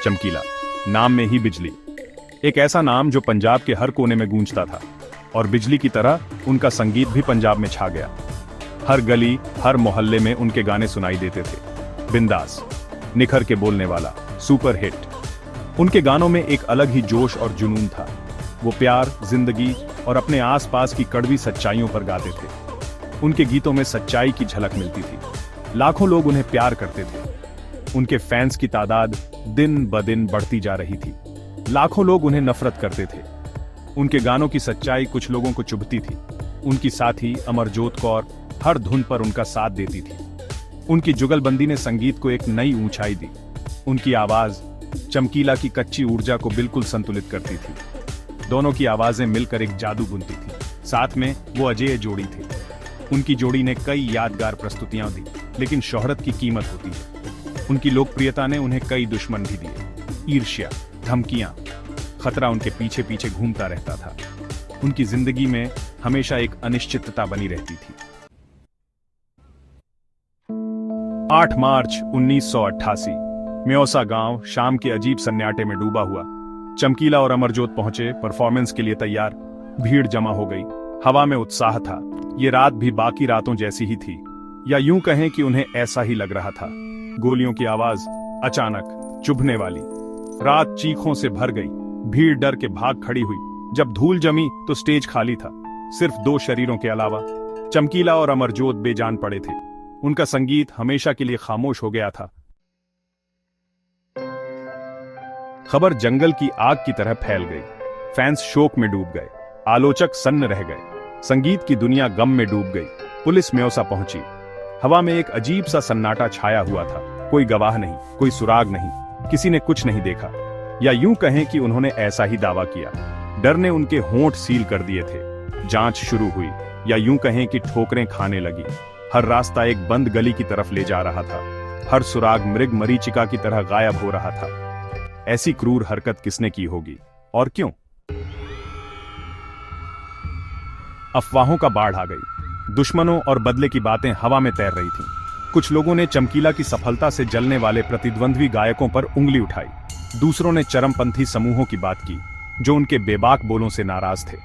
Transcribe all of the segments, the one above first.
चमकीला, नाम में ही बिजली। एक ऐसा नाम जो पंजाब के हर कोने में गूंजता था, और बिजली की तरह उनका संगीत भी पंजाब में छा गया। हर गली, हर मोहल्ले में उनके गाने सुनाई देते थे। बिंदास, निखर के बोलने वाला, सुपर हिट। उनके गानों में एक अलग ही जोश और जुनून था। वो प्यार, जिंदगी और अपने आसपास की कड़वी सच्चाइयों पर गाते थे। उनके गीतों में सच्चाई की झलक मिलती थी। लाखों लोग उन्हें प्यार करते थे। उनके फैंस की तादाद दिन ब दिन बढ़ती जा रही थी। लाखों लोग उन्हें नफरत करते थे। उनके गानों की सच्चाई कुछ लोगों को चुभती थी। उनकी साथी अमरजोत कौर हर धुन पर उनका साथ देती थी। उनकी जुगलबंदी ने संगीत को एक नई ऊंचाई दी। उनकी आवाज चमकीला की कच्ची ऊर्जा को बिल्कुल संतुलित करती थी। दोनों की आवाजें मिलकर एक जादू बुनती थी। साथ में वो अजेय जोड़ी थे। उनकी जोड़ी ने कई यादगार प्रस्तुतियां दी, लेकिन शोहरत की कीमत होती है। उनकी लोकप्रियता ने उन्हें कई दुश्मन भी दिए। ईर्ष्या, धमकियां, खतरा उनके पीछे पीछे घूमता रहता था। उनकी जिंदगी में हमेशा एक अनिश्चितता बनी रहती थी। 8 मार्च 1988, म्योसा गांव शाम के अजीब सन्नाटे में डूबा हुआ। चमकीला और अमरजोत पहुंचे, परफॉर्मेंस के लिए तैयार। भीड़ जमा हो गई, हवा में उत्साह था। ये रात भी बाकी रातों जैसी ही थी, या यूं कहें कि उन्हें ऐसा ही लग रहा था। गोलियों की आवाज अचानक, चुभने वाली। रात चीखों से भर गई। भीड़ डर के भाग खड़ी हुई। जब धूल जमी तो स्टेज खाली था, सिर्फ 2 शरीरों के अलावा। चमकीला और अमरजोत बेजान पड़े थे। उनका संगीत हमेशा के लिए खामोश हो गया था। खबर जंगल की आग की तरह फैल गई। फैंस शोक में डूब गए। आलोचक सन्न रह गए। संगीत की दुनिया गम में डूब गई। पुलिस म्योसा पहुंची। हवा में एक अजीब सा सन्नाटा छाया हुआ था। कोई गवाह नहीं, कोई सुराग नहीं, किसी ने कुछ नहीं देखा। या यूं कहें कि उन्होंने ऐसा ही दावा किया। डर ने उनके होंठ सील कर दिए थे। जांच शुरू हुई, या यूं कहें कि ठोकरें खाने लगी। हर रास्ता एक बंद गली की तरफ ले जा रहा था। हर सुराग मृग मरीचिका की तरह गायब हो रहा था। ऐसी क्रूर हरकत किसने की होगी, और क्यों? अफवाहों का बाढ़ आ गई। दुश्मनों और बदले की बातें हवा में तैर रही थीं। कुछ लोगों ने चमकीला की सफलता से जलने वाले प्रतिद्वंद्वी गायकों पर उंगली उठाई। दूसरों ने चरमपंथी समूहों की बात की, जो उनके बेबाक बोलों से नाराज थे।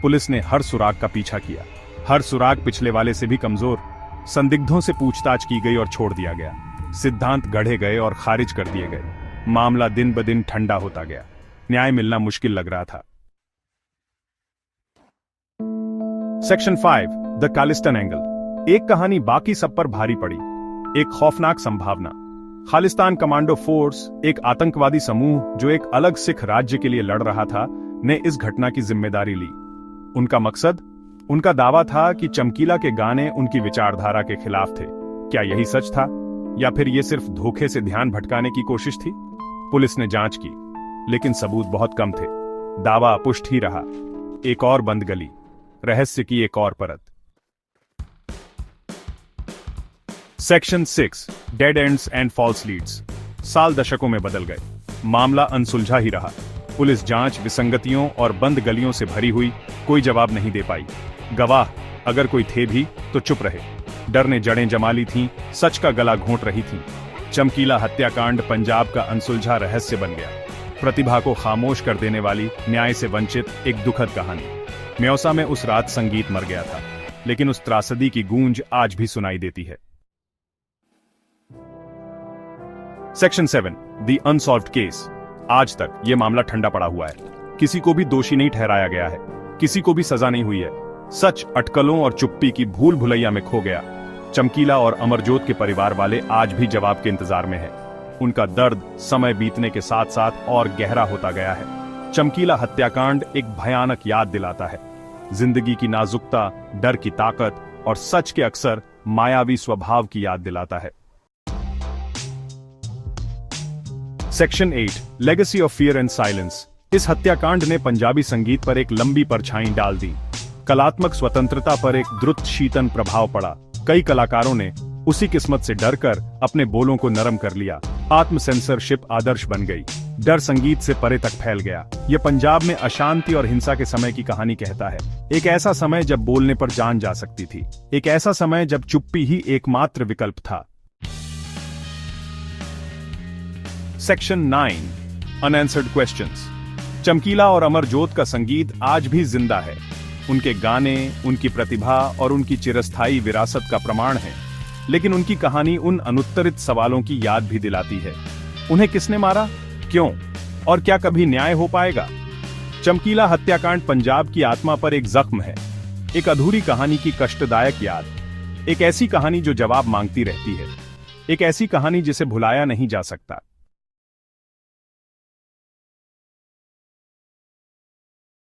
पुलिस ने हर सुराग का पीछा किया। हर सुराग पिछले वाले से भी कमजोर। संदिग्धों से पूछताछ की गई और छोड़ दिया गया। सिद्धांत गढ़े गए और खारिज कर दिए गए। मामला दिन ब दिन ठंडा होता गया। न्याय मिलना मुश्किल लग रहा था। Section 5, the Khalistan angle. एक कहानी बाकी सब पर भारी पड़ी। एक खौफनाक संभावना। खालिस्तान कमांडो फोर्स, एक आतंकवादी समूह जो एक अलग सिख राज्य के लिए लड़ रहा था, ने इस घटना की जिम्मेदारी ली। उनका मकसद, उनका दावा था कि चमकीला के गाने उनकी विचारधारा के खिलाफ थे। क्या यही सच था, या फिर यह सिर्फ धोखे से ध्यान भटकाने की कोशिश थी? पुलिस ने जांच की, लेकिन सबूत बहुत कम थे। दावा अपुष्ट ही रहा। एक और बंद गली, रहस्य की एक और परत। Section 6, dead ends and false leads. साल दशकों में बदल गए। मामला अनसुलझा ही रहा। पुलिस जांच विसंगतियों और बंद गलियों से भरी हुई, कोई जवाब नहीं दे पाई। गवाह, अगर कोई थे भी, तो चुप रहे। डर ने जड़ें जमा ली थीं, सच का गला घोंट रही थीं। चमकीला हत्याकांड पंजाब का अनसुलझा रहस्य बन गया। प्रतिभा को खामोश कर देने वाली, न्याय से वंचित एक दुखद कहानी। म्योसा में उस रात संगीत मर गया था, लेकिन उस त्रासदी की गूंज आज भी सुनाई देती है। Section 7, the unsolved case. आज तक यह मामला ठंडा पड़ा हुआ है। किसी को भी दोषी नहीं ठहराया गया है। किसी को भी सजा नहीं हुई है। सच अटकलों और चुप्पी की भूल भुलैया में खो गया। चमकीला और अमरजोत के परिवार वाले आज भी जवाब के इंतजार में हैं। उनका दर्द समय बीतने के साथ साथ और गहरा होता गया है। चमकीला हत्याकांड एक भयानक याद दिलाता है। जिंदगी की नाजुकता, डर की ताकत और सच के अक्सर मायावी स्वभाव की याद दिलाता है। Section 8, legacy of fear and silence. इस हत्याकांड ने पंजाबी संगीत पर एक लंबी परछाई डाल दी। कलात्मक स्वतंत्रता पर एक द्रुत शीतन प्रभाव पड़ा। कई कलाकारों ने उसी किस्मत से डरकर अपने बोलों को नरम कर लिया। आत्म सेंसरशिप आदर्श बन गई। डर संगीत से परे तक फैल गया। यह पंजाब में अशांति और हिंसा के समय की कहानी कहता है। एक ऐसा समय जब बोलने पर जान जा सकती थी। एक ऐसा समय जब चुप्पी ही एकमात्र विकल्प था। Section 9, unanswered questions. चमकीला और अमरजोत का संगीत आज भी जिंदा है। उनके गाने, उनकी प्रतिभा और उनकी चिरस्थायी विरासत का प्रमाण है। लेकिन उनकी कहानी उन अनुत्तरित सवालों की याद भी दिलाती है। उन्हें किसने मारा, क्यों, और क्या कभी न्याय हो पाएगा? चमकीला हत्याकांड पंजाब की आत्मा पर एक जख्म है, एक अधूरी कहानी की कष्टदायक याद, एक ऐसी कहानी जो जवाब मांगती रहती है, एक ऐसी कहानी जिसे भुलाया नहीं जा सकता।